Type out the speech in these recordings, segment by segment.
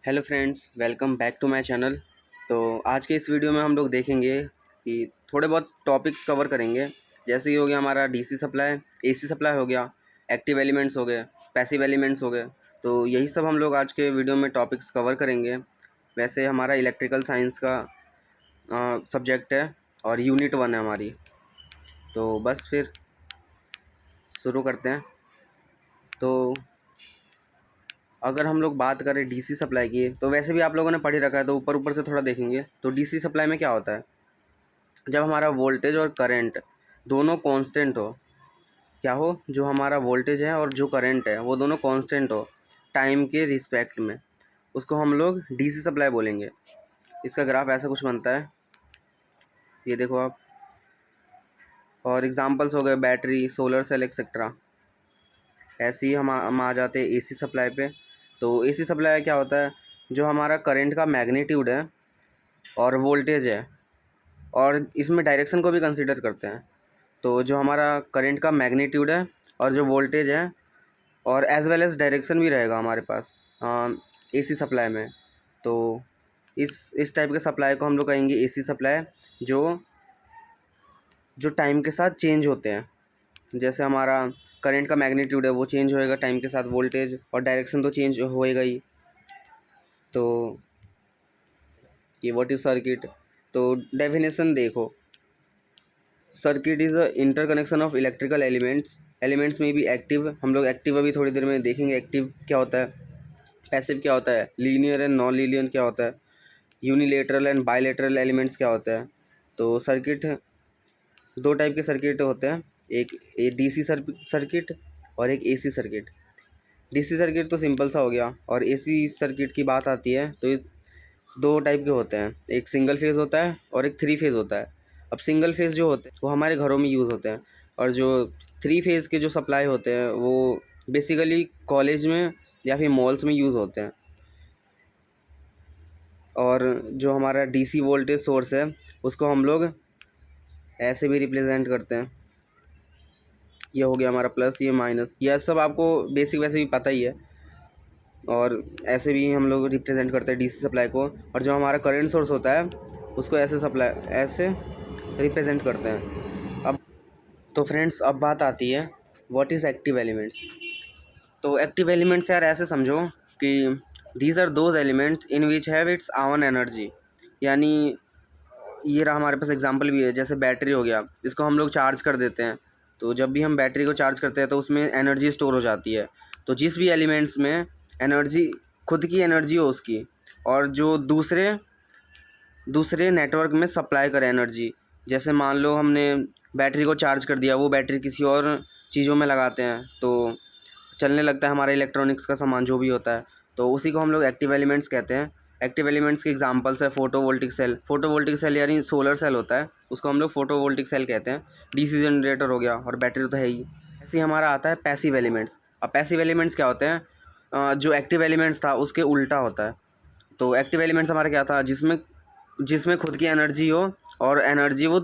Hello friends, welcome back to my channel. तो आज के इस वीडियो में हम लोग देखेंगे कि थोड़े बहुत टॉपिक्स कवर करेंगे। जैसे ही हो गया हमारा डीसी सप्लाई, एसी सप्लाई हो गया, एक्टिव एलिमेंट्स हो गए, पैसिव एलिमेंट्स हो गए। तो यही सब हम लोग आज के वीडियो में टॉपिक्स कवर करेंगे। वैसे हमारा इलेक्ट्रिकल साइंस का सब्जेक्ट है और यूनिट 1 है हमारी। तो बस फिर शुरू करते हैं। तो अगर हम लोग बात करें डीसी सप्लाई की, तो वैसे भी आप लोगों ने पढ़ ही रखा है, तो ऊपर ऊपर से थोड़ा देखेंगे। तो डीसी सप्लाई में क्या होता है, जब हमारा वोल्टेज और करंट दोनों कांस्टेंट हो। क्या हो, जो हमारा वोल्टेज है और जो करंट है वो दोनों कांस्टेंट हो टाइम के रिस्पेक्ट में, उसको हम लोग डीसी सप्लाई बोलेंगे। इसका ग्राफ ऐसा कुछ बनता है, ये देखो आप। और एग्जांपल्स हो गए बैटरी, सोलर सेल एक्सेट्रा। ऐसे ही हम आ जाते हैं एसी सप्लाई पे। तो एसी सप्लाई क्या होता है, जो हमारा करंट का मैग्नीट्यूड है और वोल्टेज है, और इसमें डायरेक्शन को भी कंसीडर करते हैं। तो जो हमारा करंट का मैग्नीट्यूड है और जो वोल्टेज है, और एज वेल एज डायरेक्शन भी रहेगा हमारे पास एसी सप्लाई में। तो इस टाइप के सप्लाई को हम लोग कहेंगे एसी सप्लाई, जो जो टाइम के साथ चेंज होते हैं। जैसे हमारा करंट का मैग्नीट्यूड है वो चेंज होएगा टाइम के साथ, वोल्टेज और डायरेक्शन तो चेंज होएगा ही। तो ये व्हाट इज सर्किट। तो डेफिनेशन देखो, circuit is a interconnection of electrical elements में भी एक्टिव। हम लोग एक्टिव अभी थोड़ी देर में देखेंगे एक्टिव क्या होता है, पैसिव क्या होता है, लीनियर एंड नॉन लीनियर क्या होता है, यूनिलेटरल एंड बायलेटरल एलिमेंट्स क्या होता है। तो सर्किट, दो टाइप के सर्किट होते हैं, एक डीसी सर्किट और एक एसी सर्किट। डीसी सर्किट तो सिंपल सा हो गया, और एसी सर्किट की बात आती है तो ये दो टाइप के होते हैं, एक सिंगल फेज़ होता है और एक थ्री फेज़ होता है। अब सिंगल फेज़ जो होते हैं वो हमारे घरों में यूज़ होते हैं, और जो थ्री फेज़ के जो सप्लाई होते हैं वो बेसिकली कॉलेज में या फिर मॉल्स में यूज़ होते हैं। और जो हमारा डीसी वोल्टेज सोर्स है उसको हम लोग ऐसे भी रिप्रेजेंट करते हैं, ये हो गया हमारा प्लस, ये माइनस। यह सब आपको बेसिक वैसे भी पता ही है। और ऐसे भी हम लोग रिप्रेजेंट करते हैं डीसी सप्लाई को। और जो हमारा करंट सोर्स होता है उसको ऐसे रिप्रेजेंट करते हैं। अब तो फ्रेंड्स, अब बात आती है व्हाट इज़ एक्टिव एलिमेंट्स। तो एक्टिव एलिमेंट्स यार ऐसे समझो कि these are those elements in which have its own energy. यानी ये रहा हमारे पास एग्जांपल भी है, जैसे बैटरी हो गया, इसको हम लोग चार्ज कर देते हैं। तो जब भी हम बैटरी को चार्ज करते हैं तो उसमें एनर्जी स्टोर हो जाती है। तो जिस भी एलिमेंट्स में एनर्जी, खुद की एनर्जी हो उसकी, और जो दूसरे दूसरे नेटवर्क में सप्लाई करे एनर्जी। जैसे मान लो हमने बैटरी को चार्ज कर दिया, वो बैटरी किसी और चीज़ों में लगाते हैं तो चलने लगता है हमारा इलेक्ट्रॉनिक्स का सामान जो भी होता है। तो उसी को हम लोग एक्टिव एलिमेंट्स कहते हैं। एक्टिव एलिमेंट्स के एग्जांपल्स है फोटोवोल्टिक सेल। फोटोवोल्टिक सेल यानी सोलर सेल होता है, उसको हम लोग फोटोवोल्टिक सेल कहते हैं। डीसी जनरेटर हो गया, और बैटरी तो है ही। ऐसे ही हमारा आता है पैसिव एलिमेंट्स। अब पैसिव एलिमेंट्स क्या होते हैं, जो एक्टिव एलिमेंट्स था उसके उल्टा होता है। तो एक्टिव एलिमेंट्स हमारा क्या था, जिसमें जिसमें खुद की एनर्जी हो और एनर्जी वो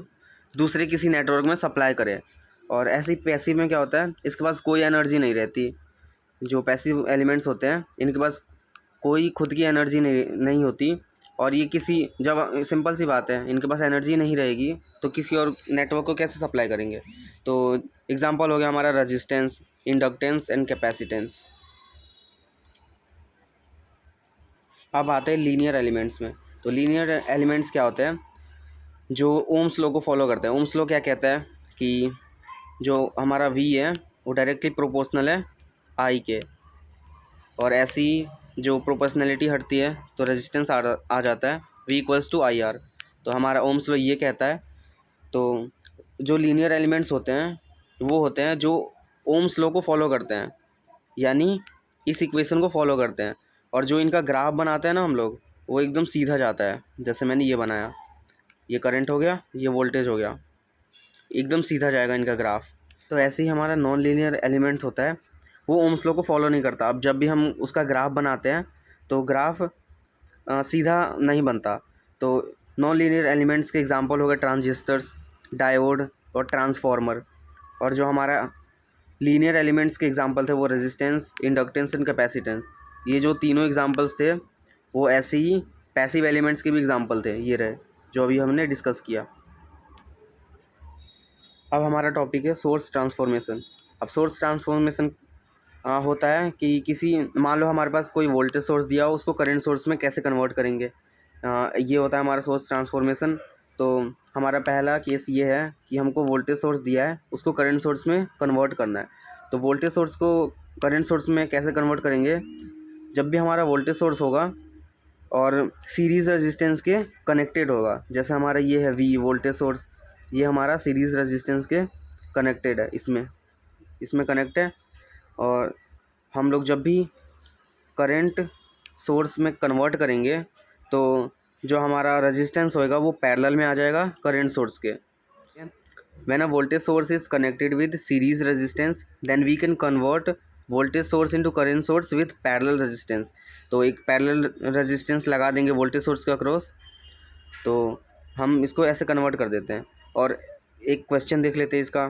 दूसरे किसी नेटवर्क में सप्लाई करे। और ऐसे ही पैसिव में क्या होता है, इसके पास कोई एनर्जी नहीं रहती। जो पैसिव एलिमेंट्स होते हैं इनके पास कोई खुद की एनर्जी नहीं होती, और ये किसी, जब सिंपल सी बात है, इनके पास एनर्जी नहीं रहेगी तो किसी और नेटवर्क को कैसे सप्लाई करेंगे। तो एग्जांपल हो गया हमारा रेजिस्टेंस, इंडक्टेंस एंड कैपेसिटेंस। अब आते हैं लीनियर एलिमेंट्स में। तो लीनियर एलिमेंट्स क्या होते हैं, जो ओम्स लॉ को फॉलो करते हैं। ओम्स लॉ क्या कहता है कि जो हमारा वी है वो डायरेक्टली प्रोपोर्शनल है आई के, और ऐसी जो प्रोपोर्शनलिटी हटती है तो रेजिस्टेंस आ जाता है V equals to I R. तो हमारा ओम्स लॉ ये कहता है। तो जो लीनियर एलिमेंट्स होते हैं वो होते हैं जो ओम्स लॉ को फॉलो करते हैं, यानी इस इक्वेशन को फॉलो करते हैं। और जो इनका ग्राफ बनाते हैं ना हम लोग, वो एकदम सीधा जाता है। जैसे मैंने ये बनाया, ये करंट हो गया, ये वोल्टेज हो गया, एकदम सीधा जाएगा इनका ग्राफ। तो ऐसे ही हमारा नॉन लीनियर एलिमेंट्स होता है, वो ओम्स लॉ को फॉलो नहीं करता। अब जब भी हम उसका ग्राफ बनाते हैं तो ग्राफ सीधा नहीं बनता। तो नॉन लीनियर एलिमेंट्स के एग्जांपल हो गए ट्रांजिस्टर्स, डायोड और ट्रांसफार्मर। और जो हमारा लीनियर एलिमेंट्स के एग्जांपल थे वो रेजिस्टेंस, इंडक्टेंस एंड कैपेसिटेंस। ये जो तीनों एग्जांपल्स थे वो ऐसे ही पैसिव एलिमेंट्स के भी एग्जांपल थे, ये रहे जो अभी हमने डिस्कस किया। अब हमारा टॉपिक है सोर्स ट्रांसफॉर्मेशन। अब सोर्स ट्रांसफॉर्मेशन होता है कि किसी, मान लो हमारे पास कोई वोल्टेज सोर्स दिया हो, उसको करंट सोर्स में कैसे कन्वर्ट करेंगे, ये होता है हमारा सोर्स ट्रांसफॉर्मेशन। तो हमारा पहला केस ये है कि हमको वोल्टेज सोर्स दिया है, उसको करंट सोर्स में कन्वर्ट करना है। तो वोल्टेज सोर्स को करंट सोर्स में कैसे कन्वर्ट करेंगे, जब भी हमारा वोल्टेज सोर्स होगा और सीरीज़ रेजिस्टेंस के कनेक्टेड होगा, जैसे हमारा ये है वी वोल्टेज सोर्स, ये हमारा सीरीज़ रेजिस्टेंस के कनेक्टेड है, इसमें कनेक्ट है। और हम लोग जब भी करंट सोर्स में कन्वर्ट करेंगे तो जो हमारा रेजिस्टेंस होएगा वो पैरेलल में आ जाएगा करंट सोर्स के। When a voltage source is connected with series resistance then we can convert voltage source into current source with parallel resistance. तो एक पैरेलल रेजिस्टेंस लगा देंगे वोल्टेज सोर्स के अक्रॉस, तो हम इसको ऐसे कन्वर्ट कर देते हैं। और एक क्वेश्चन देख लेते हैं इसका,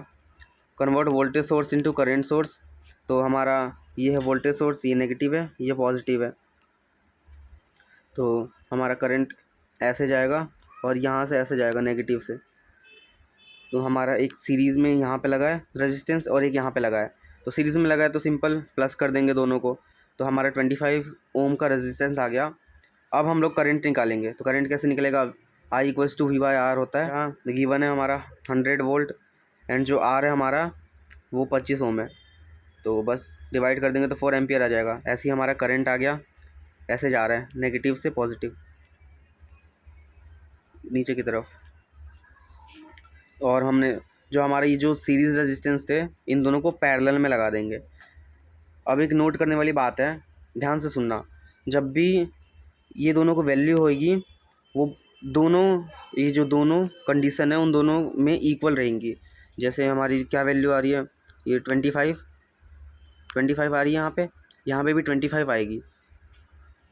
convert voltage source into current source. तो हमारा ये है वोल्टेज सोर्स, ये नेगेटिव है, ये पॉजिटिव है, तो हमारा करंट ऐसे जाएगा और यहाँ से ऐसे जाएगा नेगेटिव से। तो हमारा एक सीरीज़ में यहाँ पे लगा है रेजिस्टेंस और एक यहाँ पे लगा है, तो सीरीज़ में लगा है तो सिंपल प्लस कर देंगे दोनों को, तो हमारा 25 ओम का रेजिस्टेंस आ गया। अब हम लोग करंट निकालेंगे, तो करंट कैसे निकलेगा, I इक्वल्स टू V/R होता है। यहाँ गिवन है हमारा 100 वोल्ट एंड जो R है हमारा वो 25 ओम है, तो बस डिवाइड कर देंगे तो 4 एम्पियर आ जाएगा। ऐसे ही हमारा करंट आ गया, ऐसे जा रहा है नेगेटिव से पॉजिटिव नीचे की तरफ। और हमने जो हमारा ये जो सीरीज़ रेजिस्टेंस थे इन दोनों को पैरेलल में लगा देंगे। अब एक नोट करने वाली बात है, ध्यान से सुनना, जब भी ये दोनों को वैल्यू होएगी वो दोनों, ये जो दोनों कंडीशन है उन दोनों में इक्वल रहेंगी। जैसे हमारी क्या वैल्यू आ रही है, ये 25 आ रही है, यहाँ पे भी 25 आएगी।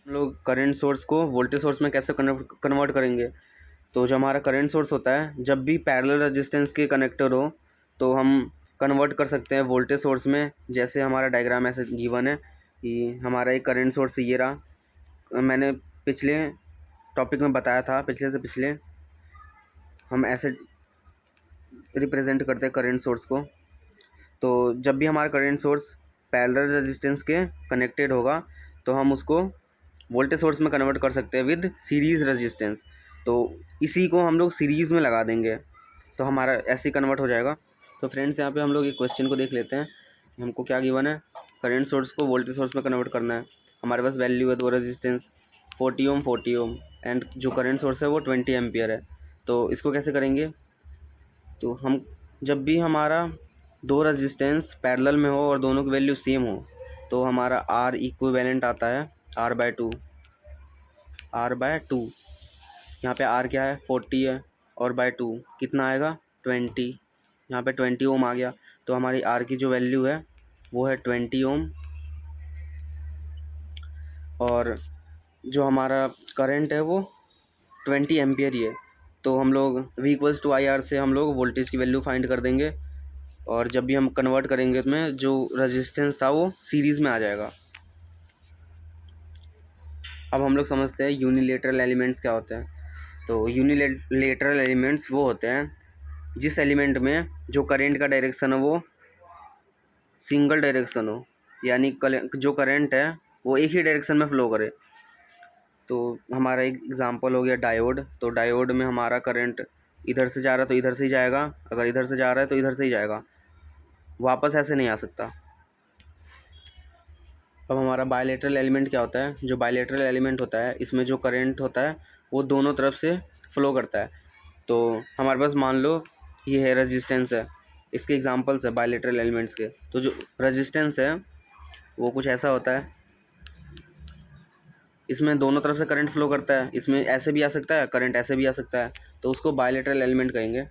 हम लोग करंट सोर्स को वोल्टेज सोर्स में कैसे कन्वर्ट करेंगे, तो जो हमारा करंट सोर्स होता है जब भी पैरेलल रेजिस्टेंस के कनेक्टर हो तो हम कन्वर्ट कर सकते हैं वोल्टेज सोर्स में। जैसे हमारा डायग्राम ऐसे गिवन है कि हमारा एक करंट सोर्स ये रहा, मैंने पिछले टॉपिक में बताया था, पिछले से पिछले हम ऐसे रिप्रेजेंट करते हैं करंट सोर्स को। तो जब भी हमारा करंट सोर्स पैरेलल रेजिस्टेंस के कनेक्टेड होगा तो हम उसको वोल्टेज सोर्स में कन्वर्ट कर सकते हैं विद सीरीज़ रेजिस्टेंस। तो इसी को हम लोग सीरीज़ में लगा देंगे तो हमारा ऐसे ही कन्वर्ट हो जाएगा। तो फ्रेंड्स यहाँ पे हम लोग एक क्वेश्चन को देख लेते हैं, हमको क्या गिवन है, करंट सोर्स को वोल्टेज सोर्स में कन्वर्ट करना है। हमारे पास वैल्यू है दो रेजिस्टेंस 40 ओम एंड जो करंट सोर्स है वो 20 एम्पियर है। तो इसको कैसे करेंगे, तो हम जब भी हमारा दो रेजिस्टेंस पैरेलल में हो और दोनों की वैल्यू सेम हो तो हमारा R इक्विवेलेंट आता है R/2। यहाँ पे R क्या है 40 है और बाय 2 कितना आएगा 20, यहाँ पे 20 ओम आ गया। तो हमारी R की जो वैल्यू है वो है 20 ओम और जो हमारा करंट है वो 20 एम्पियर ही है। तो हम लोग V इक्वल्स टू IR से हम लोग वोल्टेज की वैल्यू फाइंड कर देंगे और जब भी हम कन्वर्ट करेंगे उसमें जो रेजिस्टेंस था वो सीरीज़ में आ जाएगा। अब हम लोग समझते हैं यूनिलेटरल एलिमेंट्स क्या होते हैं। तो यूनिलेटरल एलिमेंट्स वो होते हैं जिस एलिमेंट में जो करंट का डायरेक्शन है वो सिंगल डायरेक्शन हो, यानी जो करंट है वो एक ही डायरेक्शन में फ़्लो करे। तो हमारा एक एग्जांपल हो गया डायोड। तो डायोड में हमारा करंट इधर से जा रहा है तो इधर से ही जाएगा, अगर इधर से जा रहा है तो इधर से ही जाएगा, वापस ऐसे नहीं आ सकता। अब हमारा बायलेटरल एलिमेंट क्या होता है, जो बायलेटरल एलिमेंट होता है इसमें जो करंट होता है वो दोनों तरफ से फ़्लो करता है। तो हमारे पास मान लो ये है रेजिस्टेंस है, इसके एग्जांपल्स है बायलेटरल एलिमेंट्स के। तो जो रेजिस्टेंस है वो कुछ ऐसा होता है, इसमें दोनों तरफ से करंट फ़्लो करता है, इसमें ऐसे भी आ सकता है करंट, ऐसे भी आ सकता है, तो उसको बायलेटरल एलिमेंट कहेंगे।